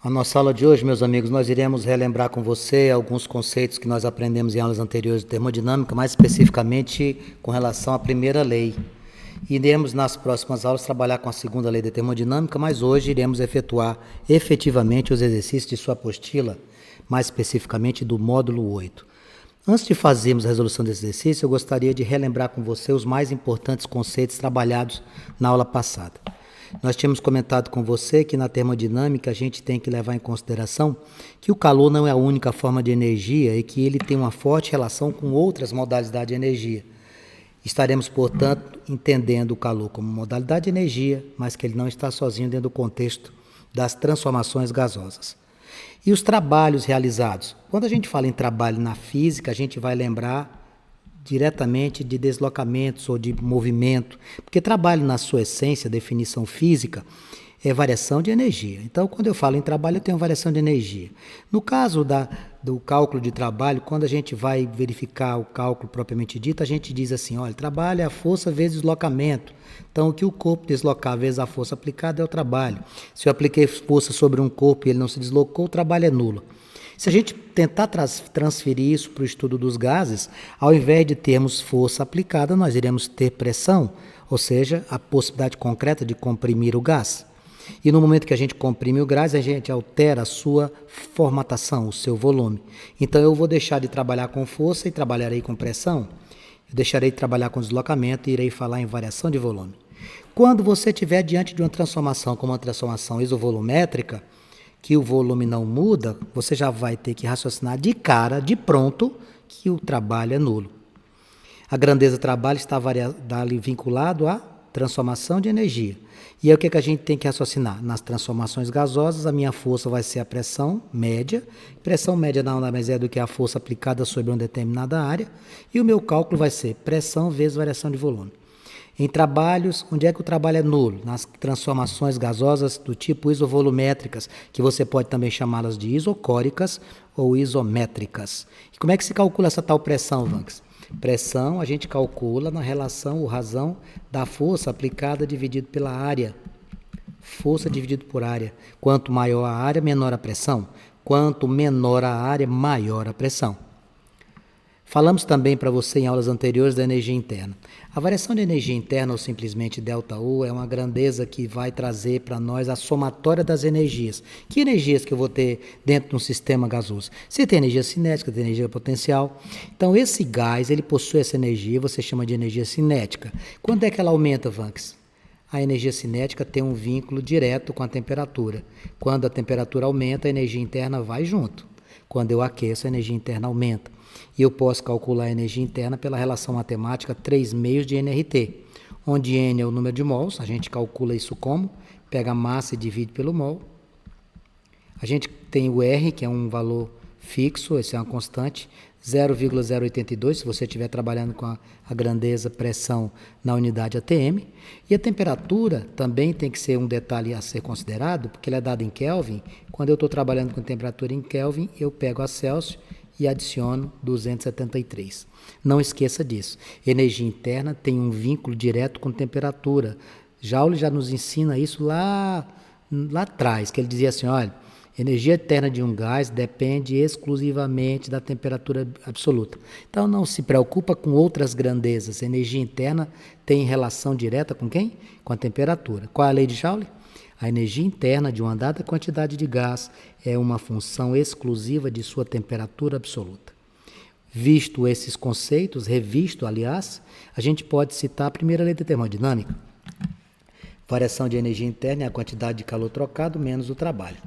A nossa aula de hoje, meus amigos, nós iremos relembrar com você alguns conceitos que nós aprendemos em aulas anteriores de termodinâmica, mais especificamente com relação à primeira lei. Iremos, nas próximas aulas, trabalhar com a segunda lei de termodinâmica, mas hoje iremos efetuar efetivamente os exercícios de sua apostila, mais especificamente do módulo 8. Antes de fazermos a resolução desse exercício, eu gostaria de relembrar com você os mais importantes conceitos trabalhados na aula passada. Nós tínhamos comentado com você que na termodinâmica a gente tem que levar em consideração que o calor não é a única forma de energia e que ele tem uma forte relação com outras modalidades de energia. Estaremos, portanto, entendendo o calor como modalidade de energia, mas que ele não está sozinho dentro do contexto das transformações gasosas. E os trabalhos realizados? Quando a gente fala em trabalho na física, a gente vai lembrar diretamente de deslocamentos ou de movimento, porque trabalho na sua essência, definição física, é variação de energia. Então, quando eu falo em trabalho, eu tenho variação de energia. No caso do cálculo de trabalho, quando a gente vai verificar o cálculo propriamente dito, a gente diz assim, olha, trabalho é a força vezes deslocamento. Então, o que o corpo deslocar vezes a força aplicada é o trabalho. Se eu apliquei força sobre um corpo e ele não se deslocou, o trabalho é nulo. Se a gente tentar transferir isso para o estudo dos gases, ao invés de termos força aplicada, nós iremos ter pressão, ou seja, a possibilidade concreta de comprimir o gás. E no momento que a gente comprime o gás, a gente altera a sua formatação, o seu volume. Então eu vou deixar de trabalhar com força e trabalharei com pressão. Eu deixarei de trabalhar com deslocamento e irei falar em variação de volume. Quando você estiver diante de uma transformação como uma transformação isovolumétrica, que o volume não muda, você já vai ter que raciocinar de cara, de pronto, que o trabalho é nulo. A grandeza do trabalho está vinculado à transformação de energia. E aí o que a gente tem que raciocinar? Nas transformações gasosas, a minha força vai ser a pressão média. Pressão média nada mais é do que a força aplicada sobre uma determinada área. E o meu cálculo vai ser pressão vezes variação de volume. Em trabalhos, onde é que o trabalho é nulo? Nas transformações gasosas do tipo isovolumétricas, que você pode também chamá-las de isocóricas ou isométricas. E como é que se calcula essa tal pressão, Vanks? Pressão a gente calcula na relação ou razão da força aplicada dividido pela área. Força dividido por área. Quanto maior a área, menor a pressão. Quanto menor a área, maior a pressão. Falamos também para você em aulas anteriores da energia interna. A variação de energia interna, ou simplesmente ΔU, é uma grandeza que vai trazer para nós a somatória das energias. Que energias que eu vou ter dentro de um sistema gasoso? Você tem energia cinética, tem energia potencial. Então, esse gás, ele possui essa energia, você chama de energia cinética. Quando é que ela aumenta, Vanks? A energia cinética tem um vínculo direto com a temperatura. Quando a temperatura aumenta, a energia interna vai junto. Quando eu aqueço, a energia interna aumenta. E eu posso calcular a energia interna pela relação matemática 3 meios de nRT, onde N é o número de mols, a gente calcula isso como? Pega a massa e divide pelo mol. A gente tem o R, que é um valor fixo, esse é uma constante, 0,082, se você estiver trabalhando com a grandeza pressão na unidade ATM. E a temperatura também tem que ser um detalhe a ser considerado, porque ela é dada em Kelvin. Quando eu estou trabalhando com temperatura em Kelvin, eu pego a Celsius e adiciono 273. Não esqueça disso. Energia interna tem um vínculo direto com temperatura. Joule já nos ensina isso lá atrás, que ele dizia assim, olha, energia interna de um gás depende exclusivamente da temperatura absoluta. Então não se preocupa com outras grandezas. Energia interna tem relação direta com quem? Com a temperatura. Qual é a lei de Joule? A energia interna de uma dada quantidade de gás é uma função exclusiva de sua temperatura absoluta. Visto esses conceitos, revisto, aliás, a gente pode citar a primeira lei da termodinâmica. Variação de energia interna é a quantidade de calor trocado menos o trabalho.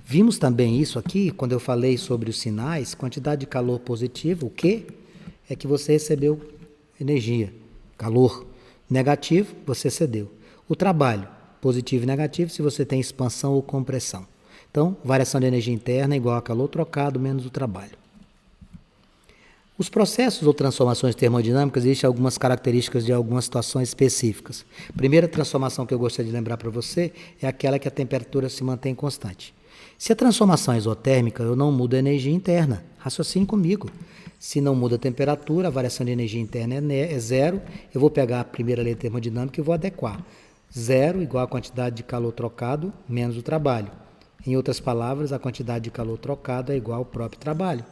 Vimos também isso aqui, quando eu falei sobre os sinais, quantidade de calor positivo, o que? É que você recebeu energia, calor. Negativo, você cedeu. O trabalho, positivo e negativo, se você tem expansão ou compressão. Então, variação de energia interna é igual a calor trocado menos o trabalho. Os processos ou transformações termodinâmicas existem algumas características de algumas situações específicas. A primeira transformação que eu gostaria de lembrar para você é aquela que a temperatura se mantém constante. Se a transformação é isotérmica, eu não mudo a energia interna. Raciocine comigo. Se não muda a temperatura, a variação de energia interna é zero. Eu vou pegar a primeira lei termodinâmica e vou adequar. Zero igual a quantidade de calor trocado menos o trabalho. Em outras palavras, a quantidade de calor trocado é igual ao próprio trabalho,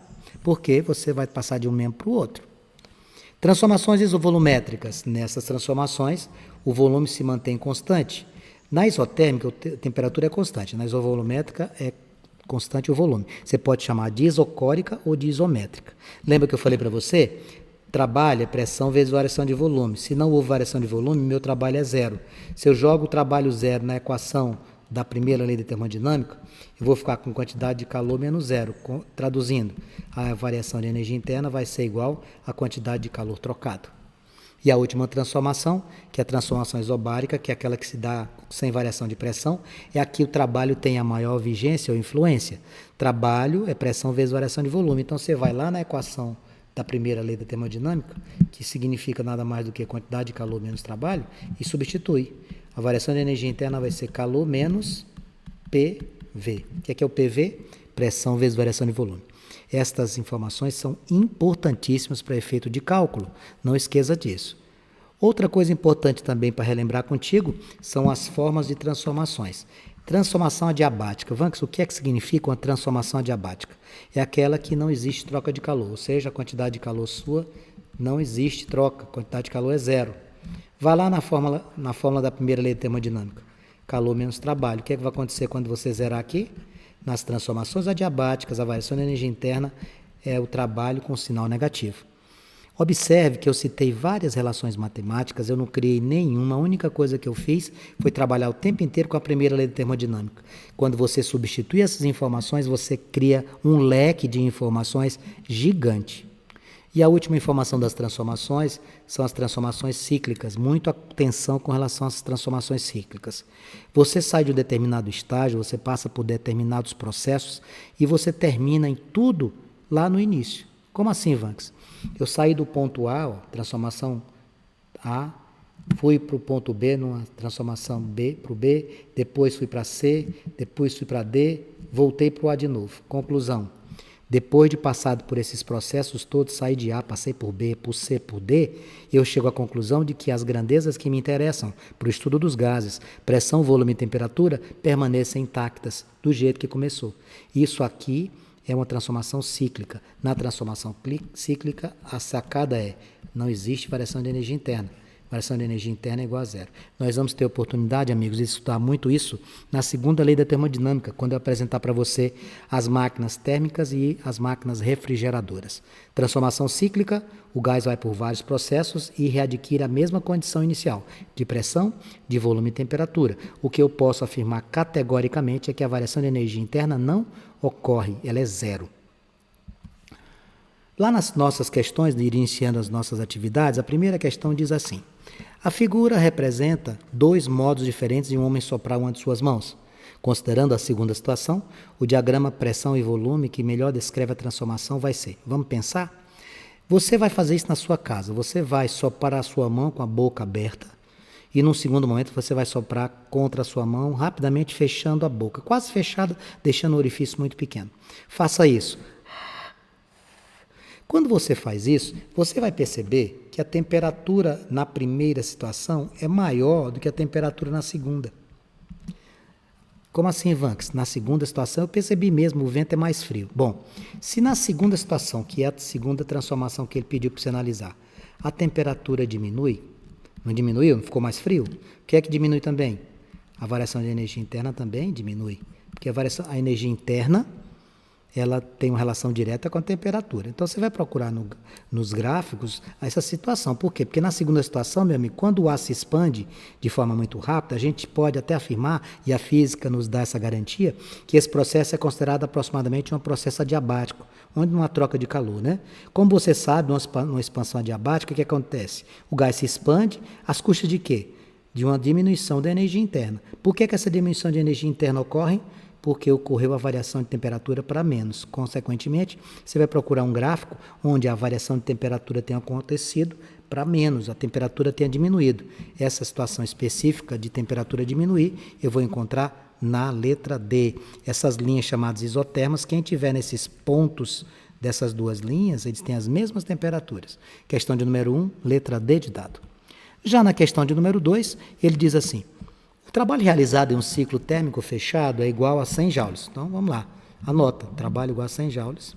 porque você vai passar de um membro para o outro. Transformações isovolumétricas. Nessas transformações, o volume se mantém constante. Na isotérmica, a temperatura é constante. Na isovolumétrica, é constante o volume. Você pode chamar de isocórica ou de isométrica. Lembra que eu falei para você? Trabalho é pressão vezes variação de volume. Se não houve variação de volume, meu trabalho é zero. Se eu jogo o trabalho zero na equação da primeira lei da termodinâmica, eu vou ficar com quantidade de calor menos zero. Traduzindo, a variação de energia interna vai ser igual à quantidade de calor trocado. E a última transformação, que é a transformação isobárica, que é aquela que se dá sem variação de pressão, é aqui o trabalho tem a maior vigência ou influência. Trabalho é pressão vezes variação de volume. Então você vai lá na equação da primeira lei da termodinâmica, que significa nada mais do que quantidade de calor menos trabalho, e substitui. A variação de energia interna vai ser calor menos PV. O que é o PV? Pressão vezes variação de volume. Estas informações são importantíssimas para efeito de cálculo, não esqueça disso. Outra coisa importante também para relembrar contigo são as formas de transformações. Transformação adiabática. Vanks, o que é que significa uma transformação adiabática? É aquela que não existe troca de calor, ou seja, a quantidade de calor sua não existe troca, a quantidade de calor é zero. Vá lá na fórmula da primeira lei de termodinâmica. Calor menos trabalho. O que é que vai acontecer quando você zerar aqui? Nas transformações adiabáticas, a variação de energia interna é o trabalho com sinal negativo. Observe que eu citei várias relações matemáticas, eu não criei nenhuma, a única coisa que eu fiz foi trabalhar o tempo inteiro com a primeira lei de termodinâmica. Quando você substitui essas informações, você cria um leque de informações gigante. E a última informação das transformações são as transformações cíclicas. Muito atenção com relação às transformações cíclicas. Você sai de um determinado estágio, você passa por determinados processos e você termina em tudo lá no início. Como assim, Vanks? Eu saí do ponto A, ó, transformação A, fui para o ponto B, numa transformação B para o B, depois fui para C, depois fui para D, voltei para o A de novo. Conclusão. Depois de passado por esses processos todos, saí de A, passei por B, por C, por D, eu chego à conclusão de que as grandezas que me interessam para o estudo dos gases, pressão, volume e temperatura, permanecem intactas do jeito que começou. Isso aqui é uma transformação cíclica. Na transformação cíclica, a sacada é, não existe variação de energia interna. Variação de energia interna é igual a zero. Nós vamos ter oportunidade, amigos, de estudar muito isso na segunda lei da termodinâmica, quando eu apresentar para você as máquinas térmicas e as máquinas refrigeradoras. Transformação cíclica, o gás vai por vários processos e readquire a mesma condição inicial, de pressão, de volume e temperatura. O que eu posso afirmar categoricamente é que a variação de energia interna não ocorre, ela é zero. Lá nas nossas questões, iniciando as nossas atividades, a primeira questão diz assim: a figura representa dois modos diferentes de um homem soprar uma de suas mãos. Considerando a segunda situação, o diagrama pressão e volume que melhor descreve a transformação vai ser, vamos pensar? Você vai fazer isso na sua casa, você vai soprar a sua mão com a boca aberta e num segundo momento você vai soprar contra a sua mão, rapidamente fechando a boca, quase fechada, deixando o orifício muito pequeno. Faça isso. Quando você faz isso, você vai perceber que a temperatura na primeira situação é maior do que a temperatura na segunda. Como assim, Vanks? Na segunda situação eu percebi mesmo, o vento é mais frio. Bom, se na segunda situação, que é a segunda transformação que ele pediu para você analisar, a temperatura diminui, não diminuiu? Não ficou mais frio? O que é que diminui também? A variação de energia interna também diminui. Porque a energia interna ela tem uma relação direta com a temperatura. Então, você vai procurar nos gráficos essa situação. Por quê? Porque na segunda situação, meu amigo, quando o ar se expande de forma muito rápida, a gente pode até afirmar, e a física nos dá essa garantia, que esse processo é considerado aproximadamente um processo adiabático, onde não há troca de calor, né? Como você sabe, numa expansão adiabática, o que acontece? O gás se expande, às custas de quê? De uma diminuição da energia interna. Por que essa diminuição de energia interna ocorre? Porque ocorreu a variação de temperatura para menos. Consequentemente, você vai procurar um gráfico onde a variação de temperatura tenha acontecido para menos, a temperatura tenha diminuído. Essa situação específica de temperatura diminuir, eu vou encontrar na letra D. Essas linhas chamadas isotermas, quem tiver nesses pontos dessas duas linhas, eles têm as mesmas temperaturas. Questão de número 1, letra D de dado. Já na questão de número 2, ele diz assim: O trabalho realizado em um ciclo térmico fechado é igual a 100 joules. Então, vamos lá. Anota, trabalho igual a 100 joules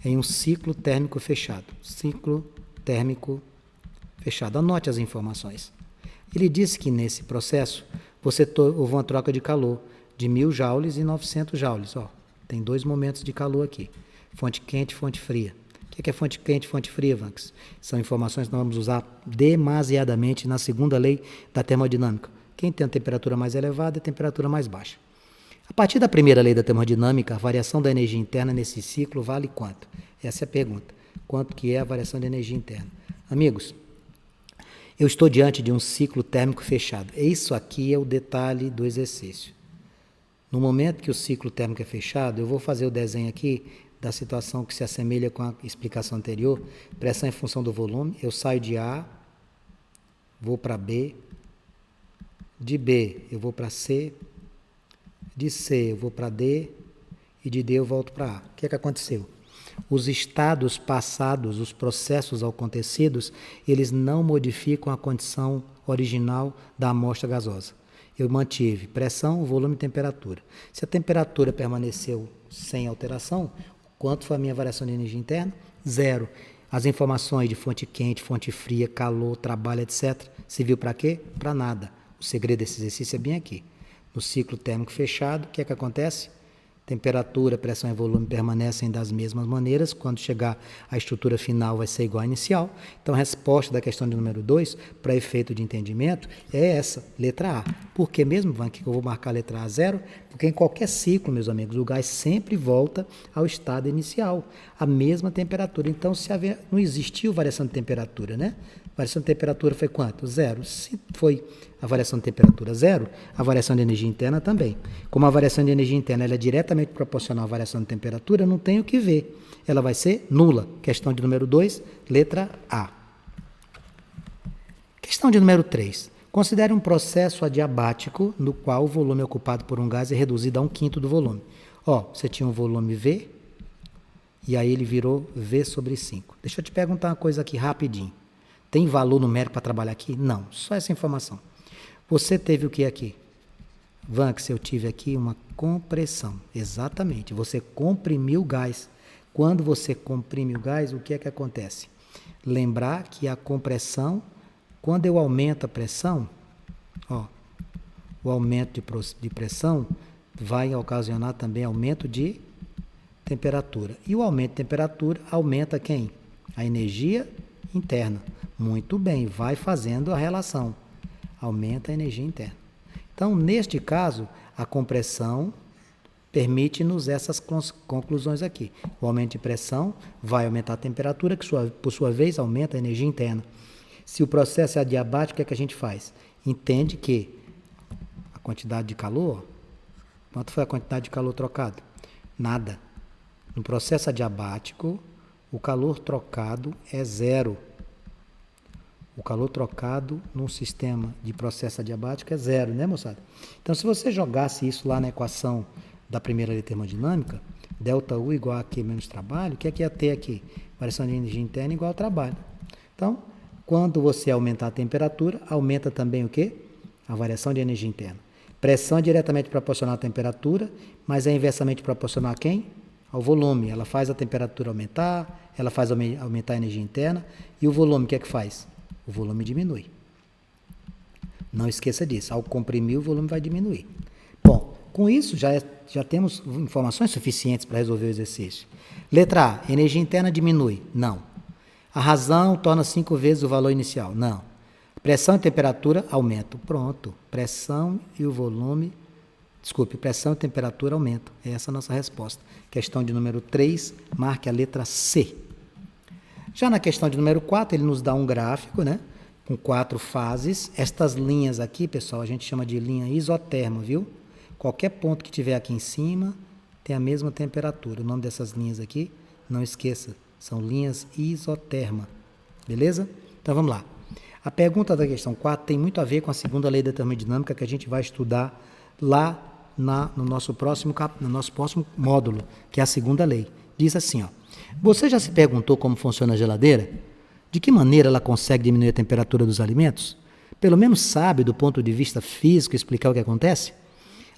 em um ciclo térmico fechado. Ciclo térmico fechado. Anote as informações. Ele disse que nesse processo houve uma troca de calor de 1000 joules e 900 joules. Ó, tem 2 momentos de calor aqui. Fonte quente e fonte fria. O que é fonte quente e fonte fria, Vanks? São informações que nós vamos usar demasiadamente na segunda lei da termodinâmica. Quem tem a temperatura mais elevada e a temperatura mais baixa. A partir da primeira lei da termodinâmica, a variação da energia interna nesse ciclo vale quanto? Essa é a pergunta. Quanto que é a variação de energia interna? Amigos, eu estou diante de um ciclo térmico fechado. Isso aqui é o detalhe do exercício. No momento que o ciclo térmico é fechado, eu vou fazer o desenho aqui da situação que se assemelha com a explicação anterior. Pressão em função do volume. Eu saio de A, vou para B. De B eu vou para C. De C eu vou para D. E de D eu volto para A. O que aconteceu? Os estados passados, os processos acontecidos, eles não modificam a condição original da amostra gasosa. Eu mantive pressão, volume e temperatura. Se a temperatura permaneceu sem alteração, quanto foi a minha variação de energia interna? 0. As informações de fonte quente, fonte fria, calor, trabalho, etc. Serviu para quê? Para nada. O segredo desse exercício é bem aqui. No ciclo térmico fechado, o que acontece? Temperatura, pressão e volume permanecem das mesmas maneiras. Quando chegar à estrutura final vai ser igual à inicial. Então a resposta da questão de número 2, para efeito de entendimento, é essa, letra A. Por que mesmo, Van, que eu vou marcar a letra A 0? Porque em qualquer ciclo, meus amigos, o gás sempre volta ao estado inicial, a mesma temperatura. Então não existiu variação de temperatura, né? A variação de temperatura foi quanto? 0. Se foi a variação de temperatura 0, a variação de energia interna também. Como a variação de energia interna ela é diretamente proporcional à variação de temperatura, não tem o que ver. Ela vai ser nula. Questão de número 2, letra A. Questão de número 3. Considere um processo adiabático no qual o volume ocupado por um gás é reduzido a 1/5 do volume. Ó, você tinha um volume V e aí ele virou V sobre 5. Deixa eu te perguntar uma coisa aqui rapidinho. Tem valor numérico para trabalhar aqui? Não, só essa informação. Você teve o que aqui? Vanks, eu tive aqui uma compressão. Exatamente, você comprimiu o gás. Quando você comprime o gás, o que acontece? Lembrar que a compressão, quando eu aumento a pressão, ó, o aumento de pressão vai ocasionar também aumento de temperatura. E o aumento de temperatura aumenta quem? A energia interna. Muito bem, vai fazendo a relação. Aumenta a energia interna. Então, neste caso, a compressão permite-nos essas conclusões aqui. O aumento de pressão vai aumentar a temperatura, que por sua vez aumenta a energia interna. Se o processo é adiabático, o que a gente faz? Entende que a quantidade de calor, quanto foi a quantidade de calor trocado? Nada. No processo adiabático, o calor trocado é 0. O calor trocado num sistema de processo adiabático é 0, né, moçada? Então, se você jogasse isso lá na equação da primeira lei termodinâmica, ΔU igual a Q menos trabalho, o que é que ia ter aqui? Variação de energia interna igual ao trabalho. Então, quando você aumentar a temperatura, aumenta também o quê? A variação de energia interna. Pressão é diretamente proporcional à temperatura, mas é inversamente proporcional a quem? Ao volume. Ela faz a temperatura aumentar, ela faz aumentar a energia interna, e o volume, o que é que faz? O volume diminui. Não esqueça disso. Ao comprimir, o volume vai diminuir. Bom, com isso já temos informações suficientes para resolver o exercício. Letra A. Energia interna diminui? Não. A razão torna 5 vezes o valor inicial? Não. Pressão e temperatura aumentam. Pronto. Pressão e o volume... Desculpe, pressão e temperatura aumentam. Essa é a nossa resposta. Questão de número 3, marque a letra C. Já na questão de número 4, ele nos dá um gráfico, né, com 4 fases. Estas linhas aqui, pessoal, a gente chama de linha isoterma, viu? Qualquer ponto que tiver aqui em cima tem a mesma temperatura. O nome dessas linhas aqui, não esqueça, são linhas isoterma. Beleza? Então vamos lá. A pergunta da questão 4 tem muito a ver com a segunda lei da termodinâmica que a gente vai estudar lá no nosso próximo módulo, que é a segunda lei. Diz assim, ó. Você já se perguntou como funciona a geladeira? De que maneira ela consegue diminuir a temperatura dos alimentos? pelo menos sabe, do ponto de vista físico, explicar o que acontece?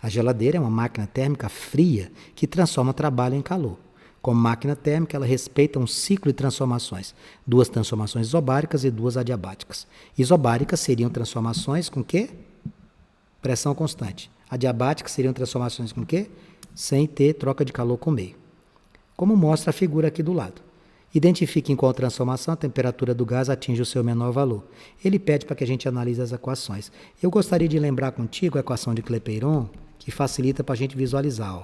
A geladeira é uma máquina térmica fria que transforma trabalho em calor. Como máquina térmica, ela respeita um ciclo de transformações. 2 transformações isobáricas e 2 adiabáticas. Isobáricas seriam transformações com quê? Pressão constante. Adiabáticas seriam transformações com quê? Sem ter troca de calor com o meio. Como mostra a figura aqui do lado. Identifique em qual transformação a temperatura do gás atinge o seu menor valor. Ele pede para que a gente analise as equações. Eu gostaria de lembrar contigo a equação de Clapeyron, que facilita para a gente visualizar. Ó.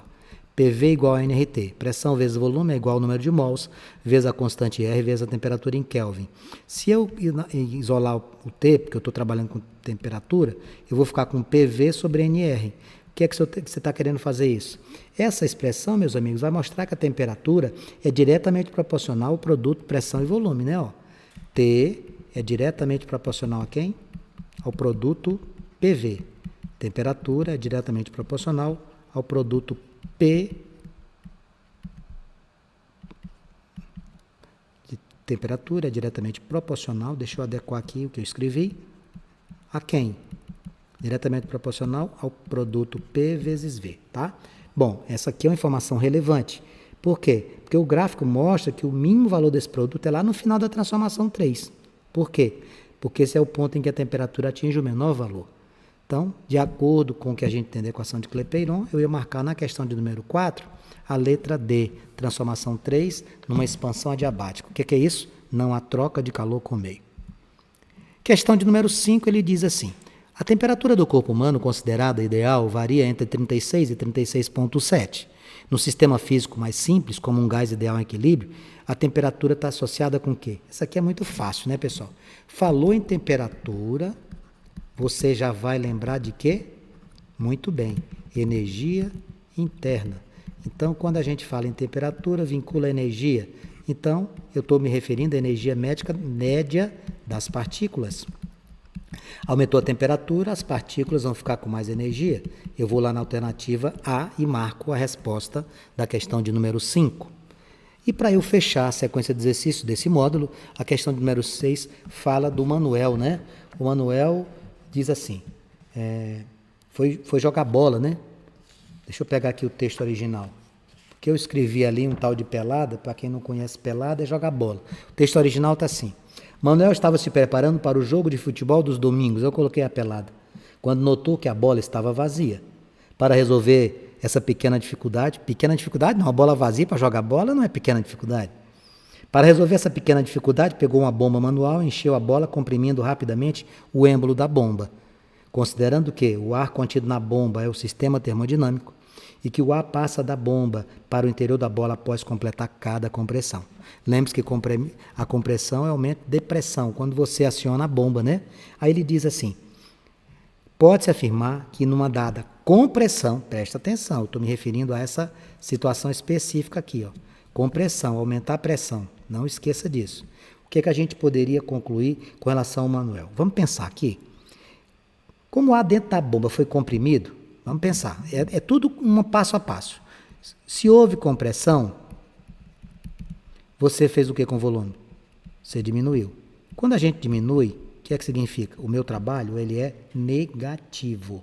PV igual a nRT. Pressão vezes volume é igual ao número de mols, vezes a constante R, vezes a temperatura em Kelvin. Se eu isolar o T, porque eu estou trabalhando com temperatura, eu vou ficar com PV sobre NR. O que é que você está querendo fazer isso? Essa expressão, meus amigos, vai mostrar que a temperatura é diretamente proporcional ao produto pressão e volume, né? Ó, T é diretamente proporcional a quem? Ao produto PV. Temperatura é diretamente proporcional ao produto P. Temperatura é diretamente proporcional, deixa eu adequar aqui o que eu escrevi, a quem? Diretamente proporcional ao produto P vezes V, tá? Bom, essa aqui é uma informação relevante. Por quê? Porque o gráfico mostra que o mínimo valor desse produto é lá no final da transformação 3. Por quê? Porque esse é o ponto em que a temperatura atinge o menor valor. Então, de acordo com o que a gente tem da equação de Clapeyron, eu ia marcar na questão de número 4 a letra D, transformação 3, numa expansão adiabática. O que é isso? Não há troca de calor com o meio. Questão de número 5, ele diz assim: a temperatura do corpo humano considerada ideal varia entre 36 e 36,7. No sistema físico mais simples, como um gás ideal em equilíbrio, a temperatura está associada com o quê? Isso aqui é muito fácil, né, pessoal? Falou em temperatura, você já vai lembrar de quê? Muito bem, energia interna. Então, quando a gente fala em temperatura, vincula a energia. Então, eu estou me referindo à energia média das partículas. Aumentou a temperatura, as partículas vão ficar com mais energia. Eu vou lá na alternativa A e marco a resposta da questão de número 5. E para eu fechar a sequência de exercícios desse módulo, a questão de número 6 fala do Manuel, né? O Manuel diz assim, foi jogar bola, né? Deixa eu pegar aqui o texto original. Porque eu escrevi ali um tal de pelada, para quem não conhece pelada, é jogar bola. O texto original está assim. Manuel estava se preparando para o jogo de futebol dos domingos, eu coloquei a pelada, quando notou que a bola estava vazia. Para resolver essa pequena dificuldade não, a bola vazia para jogar bola não é pequena dificuldade. Para resolver essa pequena dificuldade, pegou uma bomba manual, encheu a bola, comprimindo rapidamente o êmbolo da bomba. Considerando que o ar contido na bomba é o sistema termodinâmico e que o ar passa da bomba para o interior da bola após completar cada compressão. Lembre-se que a compressão é aumento de pressão, quando você aciona a bomba, né? Aí ele diz assim, pode-se afirmar que numa dada compressão, presta atenção, eu estou me referindo a essa situação específica aqui, ó, compressão, aumentar a pressão, não esqueça disso. O que a gente poderia concluir com relação ao Manuel? Vamos pensar aqui. Como o ar dentro da bomba foi comprimido, vamos pensar, é tudo um passo a passo. Se houve compressão, você fez o que com o volume? Você diminuiu. Quando a gente diminui, o que é que significa? O meu trabalho ele é negativo.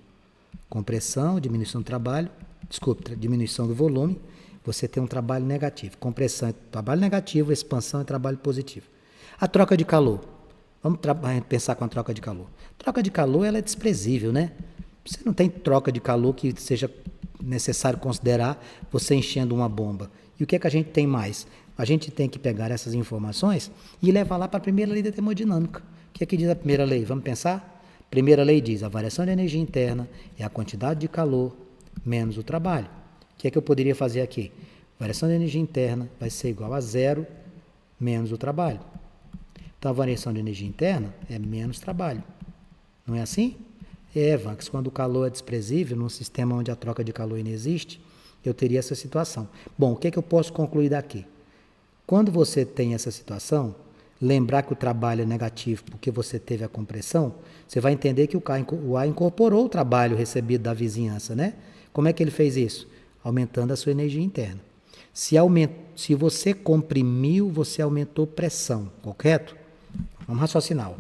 Compressão, diminuição do trabalho, diminuição do volume, você tem um trabalho negativo. Compressão é trabalho negativo, expansão é trabalho positivo. A troca de calor. Vamos pensar com a troca de calor. Troca de calor ela é desprezível, né? Você não tem troca de calor que seja necessário considerar você enchendo uma bomba. E o que é que a gente tem mais? A gente tem que pegar essas informações e levar lá para a primeira lei da termodinâmica. O que é que diz a primeira lei? Vamos pensar? A primeira lei diz a variação de energia interna é a quantidade de calor menos o trabalho. O que é que eu poderia fazer aqui? Variação de energia interna vai ser igual a zero menos o trabalho. Então, a variação de energia interna é menos trabalho. Não é assim? Vanx, quando o calor é desprezível, num sistema onde a troca de calor inexiste, eu teria essa situação. Bom, o que é que eu posso concluir daqui? Quando você tem essa situação, lembrar que o trabalho é negativo porque você teve a compressão, você vai entender que o ar incorporou o trabalho recebido da vizinhança, né? Como é que ele fez isso? Aumentando a sua energia interna. Se você comprimiu, você aumentou pressão, correto? Vamos raciocinar.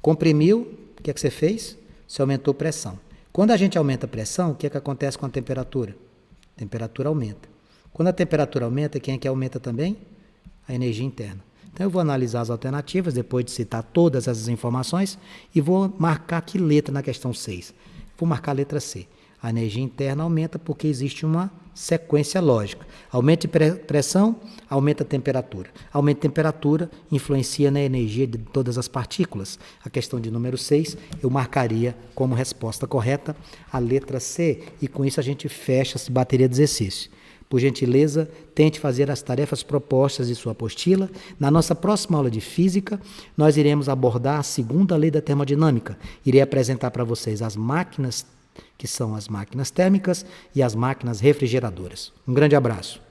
Comprimiu, o que é que você fez? Você aumentou pressão. Quando a gente aumenta a pressão, o que é que acontece com a temperatura? A temperatura aumenta. Quando a temperatura aumenta, quem é que aumenta também? A energia interna. Então eu vou analisar as alternativas, depois de citar todas essas informações, e vou marcar que letra na questão 6. Vou marcar a letra C. A energia interna aumenta porque existe uma sequência lógica. Aumenta a pressão, aumenta a temperatura. Aumenta a temperatura, influencia na energia de todas as partículas. A questão de número 6, eu marcaria como resposta correta a letra C, e com isso a gente fecha essa bateria de exercício. Por gentileza, tente fazer as tarefas propostas de sua apostila. Na nossa próxima aula de física, nós iremos abordar a segunda lei da termodinâmica. Irei apresentar para vocês as máquinas, que são as máquinas térmicas, e as máquinas refrigeradoras. Um grande abraço.